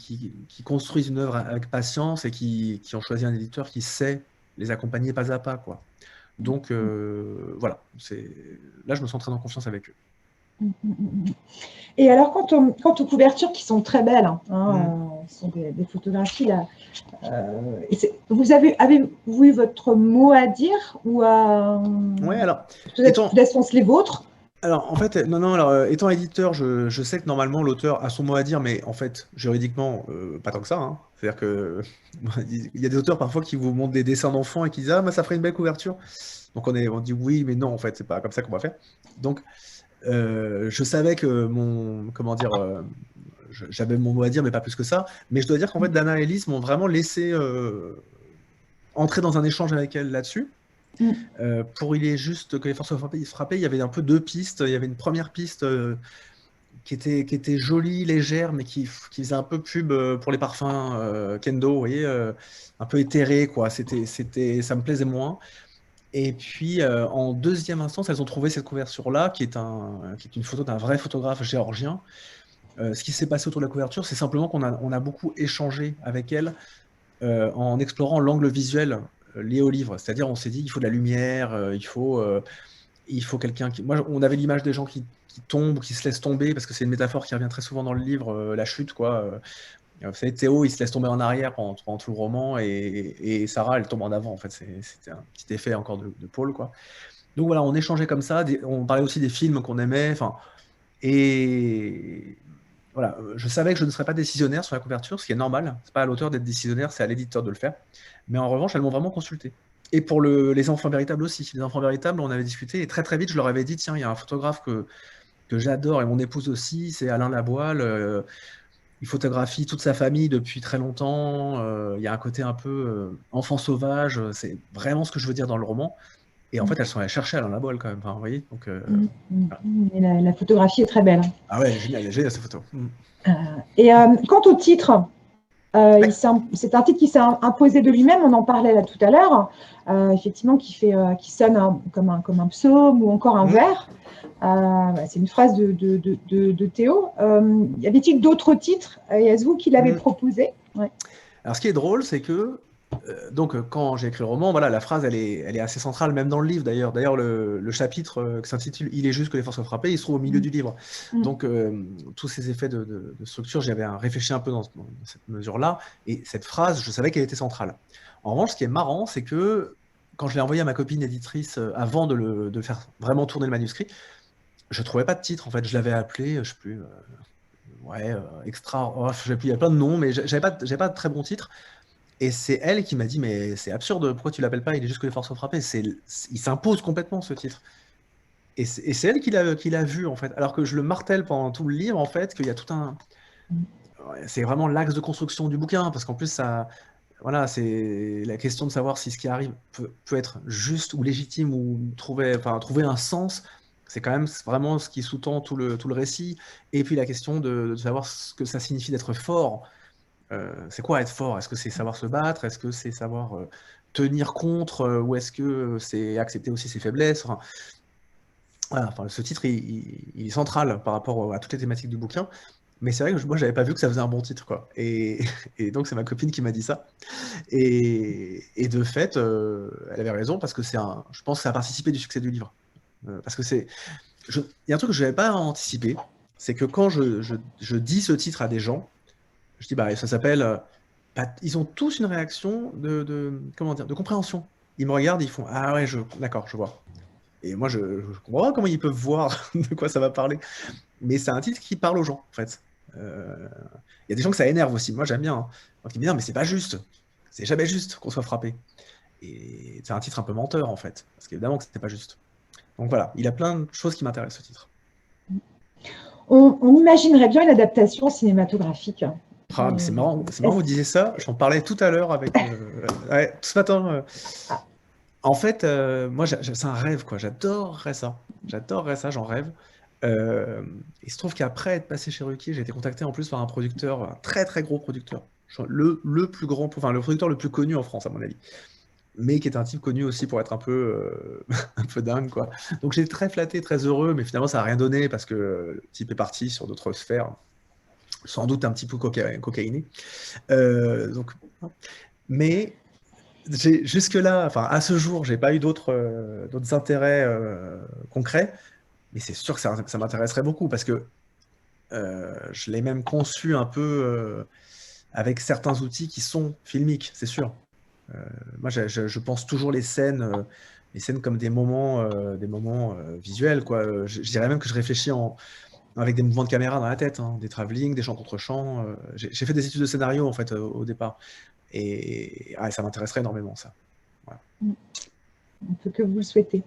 construisent une œuvre avec patience et qui ont choisi un éditeur qui sait les accompagner pas à pas, quoi. Donc voilà, là je me sens très en confiance avec eux. Et alors, quant aux couvertures qui sont très belles, Mm. ce sont des photographies là. Avez-vous eu votre mot à dire ou Ouais, alors, peut-être sont-ce les vôtres? en fait, non, alors, étant éditeur, je sais que normalement l'auteur a son mot à dire, mais en fait, juridiquement, pas tant que ça, hein. C'est-à-dire que il y a des auteurs parfois qui vous montrent des dessins d'enfants et qui disent ah, moi, ça ferait une belle couverture. Donc on dit oui, mais non, en fait, c'est pas comme ça qu'on va faire. Donc je savais que comment dire, j'avais mon mot à dire, mais pas plus que ça. Mais je dois dire qu'en fait, Dana et Elise m'ont vraiment laissé entrer dans un échange avec elle là-dessus. Pour Il est juste que les forces soient frappées, il y avait un peu deux pistes. Il y avait une première piste qui était jolie, légère, mais qui faisait un peu pub pour les parfums Kendo, vous voyez, un peu éthéré, quoi. Ça me plaisait moins. Et puis, en deuxième instance, elles ont trouvé cette couverture-là, qui est une photo d'un vrai photographe géorgien. Ce qui s'est passé autour de la couverture, c'est simplement on a beaucoup échangé avec elle en explorant l'angle visuel lié au livre. C'est-à-dire, on s'est dit, il faut de la lumière, il faut quelqu'un qui. Moi, on avait l'image des gens qui tombent, qui se laissent tomber, parce que c'est une métaphore qui revient très souvent dans le livre, la chute, quoi. Vous savez, Théo, il se laisse tomber en arrière pendant tout le roman, et Sarah, elle tombe en avant. En fait, c'était un petit effet encore de Paul, quoi. Donc voilà, on échangeait comme ça. On parlait aussi des films qu'on aimait. Enfin, et voilà, je savais que je ne serais pas décisionnaire sur la couverture, ce qui est normal. C'est pas à l'auteur d'être décisionnaire, c'est à l'éditeur de le faire. Mais en revanche, elles m'ont vraiment consulté. Et pour les enfants véritables aussi. Les enfants véritables, on avait discuté, et très très vite, je leur avais dit, tiens, il y a un photographe que j'adore, et mon épouse aussi, c'est Alain Laboile. Il photographie toute sa famille depuis très longtemps. Il y a un côté un peu enfant sauvage. C'est vraiment ce que je veux dire dans le roman. Et en fait, elles sont allées chercher Alain Laboile quand même. Enfin, vous voyez, donc, voilà. Et la photographie est très belle. Ah ouais, elle est géniale cette photo. Et quant au titre, Ouais. c'est un titre qui s'est imposé de lui-même, on en parlait là tout à l'heure, effectivement, qui sonne comme un psaume ou encore un Mm. vers. C'est une phrase de Théo. Y avait-il d'autres titres? Et est-ce vous qui l'avez Mm. proposé? Ouais. Alors, ce qui est drôle, c'est que quand j'ai écrit le roman, voilà, la phrase, elle est assez centrale, même dans le livre d'ailleurs. D'ailleurs, le chapitre qui s'intitule Il est juste que les forces soient frappées, il se trouve au milieu du livre. Donc, tous ces effets de structure, j'avais réfléchi un peu dans cette mesure-là. Et cette phrase, je savais qu'elle était centrale. En revanche, ce qui est marrant, c'est que quand je l'ai envoyé à ma copine éditrice avant de le faire vraiment tourner le manuscrit, je trouvais pas de titre. En fait, je l'avais appelé, je sais plus, ouais, extra. Oh, je sais plus, il y a plein de noms, mais j'avais pas de très bon titre. Et c'est elle qui m'a dit, mais c'est absurde, pourquoi tu l'appelles pas Il est juste que les forces sont frappées. Il s'impose complètement ce titre. Et c'est elle qui l'a vu, en fait. Alors que je le martèle pendant tout le livre, en fait, qu'il y a tout un. Ouais, c'est vraiment l'axe de construction du bouquin, parce qu'en plus, voilà, c'est la question de savoir si ce qui arrive peut être juste ou légitime ou trouver un sens. C'est quand même vraiment ce qui sous-tend tout le récit. Et puis la question de savoir ce que ça signifie d'être fort. C'est quoi être fort? Est-ce que c'est savoir se battre? Est-ce que c'est savoir tenir contre? Ou est-ce que c'est accepter aussi ses faiblesses? Enfin, voilà, enfin, ce titre, il est central par rapport à toutes les thématiques du bouquin. Mais c'est vrai que moi, j'avais pas vu que ça faisait un bon titre, quoi. Et, et donc, c'est ma copine qui m'a dit ça. Et de fait, elle avait raison parce que je pense que ça a participé du succès du livre. Parce que il y a un truc que je n'avais pas anticipé, c'est que quand je dis ce titre à des gens, je dis, bah, ça s'appelle. Ils ont tous une réaction comment dire, de compréhension. Ils me regardent, ils font, ah ouais, d'accord, je vois. Et moi, je comprends pas comment ils peuvent voir de quoi ça va parler. Mais c'est un titre qui parle aux gens, en fait. Il y a des gens que ça énerve aussi. Moi, j'aime bien, hein. Donc, ils me disent, mais c'est pas juste. C'est jamais juste qu'on soit frappé. Et c'est un titre un peu menteur, en fait. Parce qu'évidemment que c'était pas juste. Donc voilà, il a plein de choses qui m'intéressent, ce titre. On imaginerait bien une adaptation cinématographique. Ah, mais c'est marrant, vous disiez ça. J'en parlais tout à l'heure avec. Ouais, ce matin. En fait, moi, c'est un rêve, quoi. J'adorerais ça. J'adorerais ça, j'en rêve. Il se trouve qu'après être passé chez Ruquier, j'ai été contacté en plus par un producteur, un très très gros producteur. Le plus grand, enfin le producteur le plus connu en France, à mon avis. Mais qui est un type connu aussi pour être un peu, un peu dingue, quoi. Donc j'étais très flatté, très heureux, mais finalement ça n'a rien donné parce que le type est parti sur d'autres sphères, sans doute un petit peu cocaïné. Donc, mais jusque-là, enfin, à ce jour, j'ai pas eu d'autres intérêts concrets, mais c'est sûr que ça m'intéresserait beaucoup parce que je l'ai même conçu un peu avec certains outils qui sont filmiques, c'est sûr. Moi, je pense toujours les scènes comme des moments visuels, quoi. Je dirais même que je réfléchis avec des mouvements de caméra dans la tête, hein, des travelling, des champs contre champs. J'ai fait des études de scénario en fait au départ, et ça m'intéresserait énormément ça. Voilà. On peut que vous le souhaitez.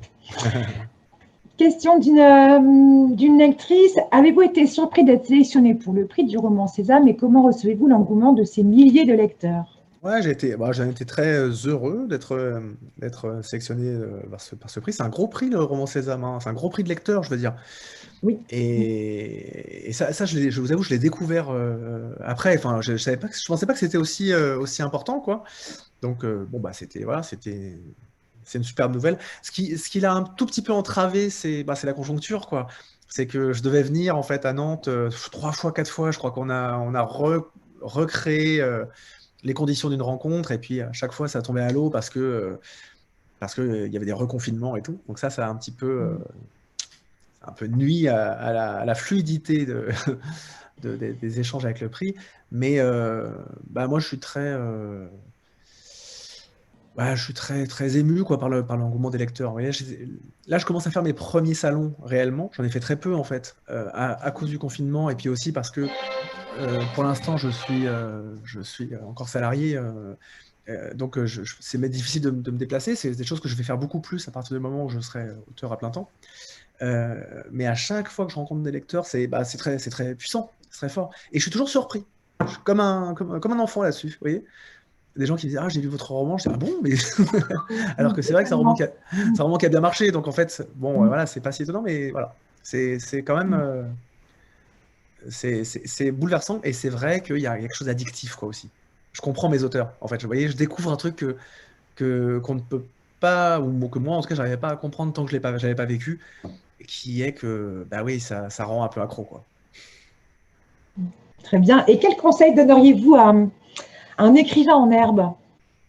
Question d'une lectrice. Avez-vous été surpris d'être sélectionné pour le prix du roman Sésame et comment recevez-vous l'engouement de ces milliers de lecteurs? Ouais, j'en été très heureux d'être sélectionné par ce prix. C'est un gros prix, le roman Sésame, hein. C'est un gros prix de lecteur, je veux dire. Oui. Et ça je vous avoue, je l'ai découvert après. Enfin, je pensais pas que c'était aussi important, quoi. Donc, bon, bah, c'est une superbe nouvelle. Ce qui l'a un tout petit peu entravé, c'est la conjoncture, quoi. C'est que je devais venir, en fait, à Nantes 3 fois, 4 fois. Je crois qu'on a recréé les conditions d'une rencontre, et puis à chaque fois, ça tombait à l'eau parce que il y avait des reconfinements et tout. Donc ça a un peu nuit à la fluidité des échanges avec le prix. Mais moi, je suis très ému, quoi, par l'engouement des lecteurs. Vous voyez, là, je commence à faire mes premiers salons réellement. J'en ai fait très peu en fait, à cause du confinement, et puis aussi parce que pour l'instant, je suis encore salarié. Donc, c'est difficile de me déplacer. C'est des choses que je vais faire beaucoup plus à partir du moment où je serai auteur à plein temps. Mais à chaque fois que je rencontre des lecteurs, c'est très puissant, c'est très fort. Et je suis toujours surpris. Je suis comme un enfant là-dessus, vous voyez. Des gens qui me disent: «Ah, j'ai lu votre roman». Je dis: «Ah bon?» Mais alors que c'est vrai que c'est un roman qui a bien marché. Donc en fait, bon, voilà, c'est pas si étonnant, mais voilà. C'est quand même, c'est bouleversant, et c'est vrai qu'il y a quelque chose d'addictif, quoi, aussi. Je comprends mes auteurs, en fait. Vous voyez, je découvre un truc qu'on ne peut pas, ou que moi, en tout cas, j'arrivais pas à comprendre tant que j'avais pas vécu, qui est que, bah oui, ça rend un peu accro, quoi. Très bien. Et quel conseil donneriez-vous à un écrivain en herbe?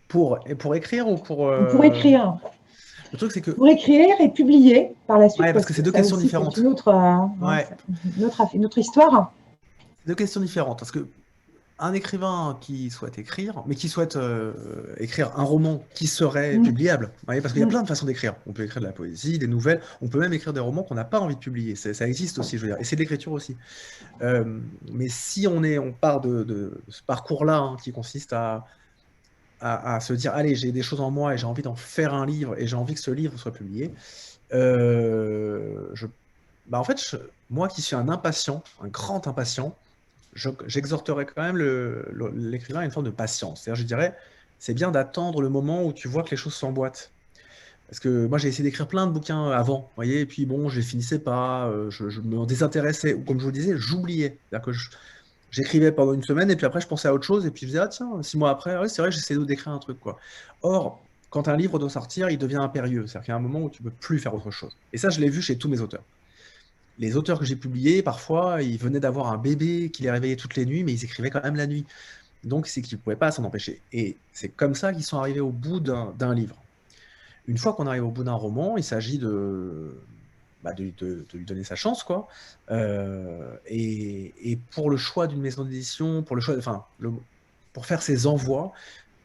Pour écrire ou pour... Pour écrire. Le truc, c'est que... Pour écrire et publier par la suite, Ouais, parce parce que que c'est deux ça questions aussi, c'est différentes. une autre, Ouais, une autre histoire. deux questions différentes. Parce que un écrivain qui souhaite écrire, mais qui souhaite écrire un roman qui serait Mm, publiable, vous voyez, parce qu'il y a mm, plein de façons d'écrire. On peut écrire de la poésie, des nouvelles, on peut même écrire des romans qu'on n'a pas envie de publier. Ça existe aussi, je veux dire, et c'est de l'écriture aussi. Mais si on part de ce parcours-là, hein, qui consiste à se dire: allez, j'ai des choses en moi et j'ai envie d'en faire un livre et j'ai envie que ce livre soit publié, euh, je, en fait, moi qui suis un impatient, un grand impatient, j'exhorterais quand même l'écrivain à une forme de patience. C'est-à-dire, je dirais, c'est bien d'attendre le moment où tu vois que les choses s'emboîtent. Parce que moi, j'ai essayé d'écrire plein de bouquins avant, vous voyez, et puis bon, je les finissais pas, je me désintéressais, ou comme je vous le disais, j'oubliais. C'est-à-dire que j'écrivais pendant une semaine, et puis après, je pensais à autre chose, et puis je disais: ah tiens, 6 mois après, ouais, c'est vrai, j'essaie d'écrire un truc, quoi. Or, quand un livre doit sortir, il devient impérieux. C'est-à-dire qu'il y a un moment où tu peux plus faire autre chose. Et ça, je l'ai vu chez tous mes auteurs. Les auteurs que j'ai publiés, parfois, ils venaient d'avoir un bébé qui les réveillait toutes les nuits, mais ils écrivaient quand même la nuit. Donc, c'est qu'ils ne pouvaient pas s'en empêcher. Et c'est comme ça qu'ils sont arrivés au bout d'un livre. Une fois qu'on arrive au bout d'un roman, il s'agit de lui donner sa chance, quoi. Et pour le choix d'une maison d'édition, pour faire ses envois,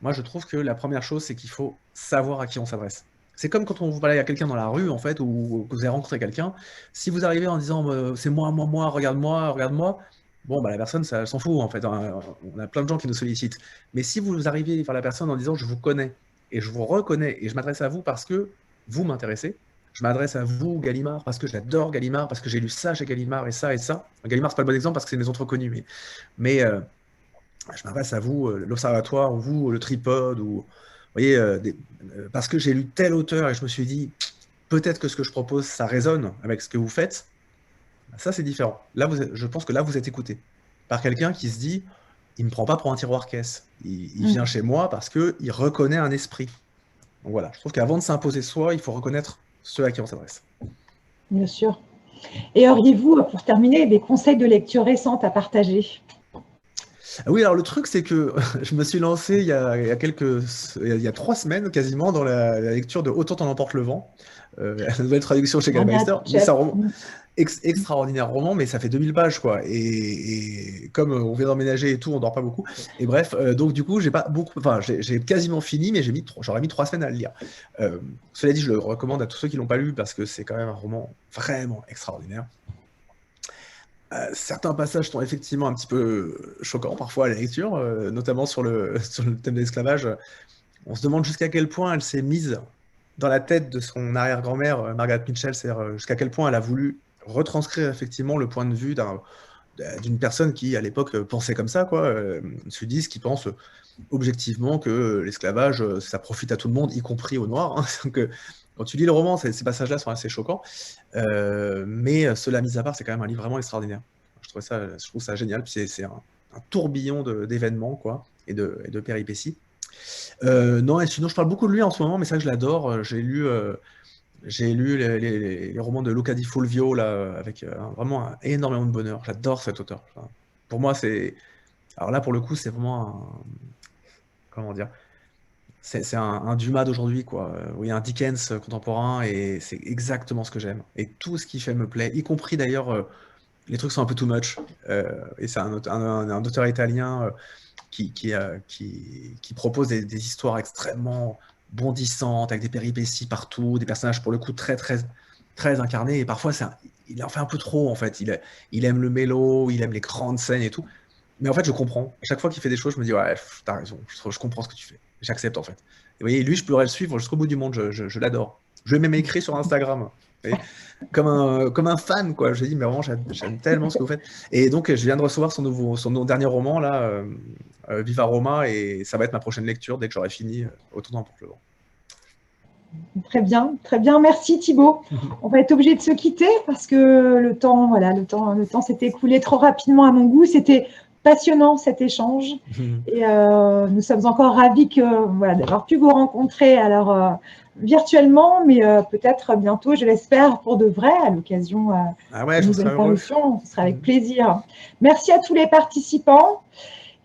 moi, je trouve que la première chose, c'est qu'il faut savoir à qui on s'adresse. C'est comme quand on vous parle à quelqu'un dans la rue, en fait, ou que vous avez rencontré quelqu'un. Si vous arrivez en disant c'est moi, regarde-moi, regarde-moi, bon, bah, la personne, ça elle s'en fout, en fait, hein. On a plein de gens qui nous sollicitent. Mais si vous arrivez vers la personne en disant je vous connais, et je vous reconnais, et je m'adresse à vous parce que vous m'intéressez, je m'adresse à vous, Gallimard, parce que j'adore Gallimard, parce que j'ai lu ça chez Gallimard, et ça, et ça. Gallimard, c'est pas le bon exemple parce que c'est une maison trop connue, mais je m'adresse à vous, l'Observatoire, ou vous, le Tripode, ou, vous voyez, parce que j'ai lu tel auteur et je me suis dit, peut-être que ce que je propose, ça résonne avec ce que vous faites. Ça, c'est différent. Là, je pense que là, vous êtes écouté par quelqu'un qui se dit, il me prend pas pour un tiroir-caisse. Il vient chez moi parce qu'il reconnaît un esprit. Donc voilà, je trouve qu'avant de s'imposer soi, il faut reconnaître ceux à qui on s'adresse. bien sûr. Et auriez-vous, pour terminer, des conseils de lecture récentes à partager? Ah oui, alors le truc, c'est que je me suis lancé il y a 3 semaines quasiment dans la lecture de Autant en emporte le vent, la nouvelle traduction chez Margaret Gallmeister, mais Mitchell. c'est un roman extraordinaire roman, mais ça fait 2000 pages, quoi. Et comme on vient d'emménager et tout, on dort pas beaucoup. Et bref, donc du coup, j'ai pas beaucoup, enfin, j'ai quasiment fini, mais j'aurais mis 3 semaines à le lire. Cela dit, je le recommande à tous ceux qui l'ont pas lu parce que c'est quand même un roman vraiment extraordinaire. Certains passages sont effectivement un petit peu choquants parfois à la lecture, notamment sur sur le thème de l'esclavage. On se demande jusqu'à quel point elle s'est mise dans la tête de son arrière-grand-mère, Margaret Mitchell, c'est-à-dire jusqu'à quel point elle a voulu retranscrire effectivement le point de vue d'une personne qui, à l'époque, pensait comme ça, quoi, sudiste, qui pense objectivement que l'esclavage, ça profite à tout le monde, y compris aux Noirs. Hein. Donc, quand tu lis le roman, ces passages-là sont assez choquants. Mais cela mis à part, c'est quand même un livre vraiment extraordinaire. Je trouve ça génial. Puis c'est un tourbillon d'événements, quoi, et de péripéties. Non, et sinon, je parle beaucoup de lui en ce moment, mais c'est vrai que je l'adore. J'ai lu les romans de Luca Di Fulvio, là, avec vraiment énormément de bonheur. J'adore cet auteur. Enfin, pour moi, c'est. Alors là, pour le coup, c'est vraiment un. Comment dire? C'est un Dumas d'aujourd'hui, quoi. Oui, un Dickens contemporain, et c'est exactement ce que j'aime. Et tout ce qu'il fait me plaît, y compris d'ailleurs, les trucs sont un peu too much. Et c'est un auteur italien qui propose des histoires extrêmement bondissantes, avec des péripéties partout, des personnages pour le coup très, très, très incarnés. Et parfois, il en fait un peu trop, en fait. Il aime le mélo, il aime les grandes scènes et tout. Mais en fait, je comprends. À chaque fois qu'il fait des choses, je me dis, ouais, t'as raison, je comprends ce que tu fais. J'accepte, en fait. Et vous voyez, lui, je pourrais le suivre jusqu'au bout du monde, je l'adore. Je lui ai même écrit sur Instagram, vous voyez, comme un fan, quoi. Je dis, mais vraiment, j'aime tellement ce que vous faites. Et donc, je viens de recevoir son dernier roman, là, Viva Roma, et ça va être ma prochaine lecture dès que j'aurai fini Autant pour le vent. Très bien, très bien. Merci Thibaut. On va être obligé de se quitter parce que le temps, voilà, le temps s'est écoulé trop rapidement à mon goût. C'était passionnant cet échange et nous sommes encore ravis voilà, d'avoir pu vous rencontrer alors virtuellement, mais peut-être bientôt, je l'espère, pour de vrai, à l'occasion Ah ouais, de je nouvelles serais heureux. parutions. Ce sera avec plaisir. Merci à tous les participants.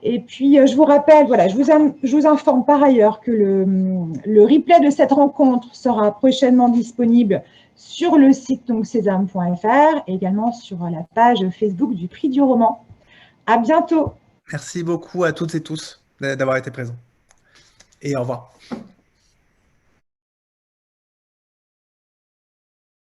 Et puis, je vous rappelle, voilà, je vous informe par ailleurs que le replay de cette rencontre sera prochainement disponible sur le site sésame.fr et également sur la page Facebook du Prix du Roman. À bientôt. Merci beaucoup à toutes et tous d'avoir été présents. Et au revoir.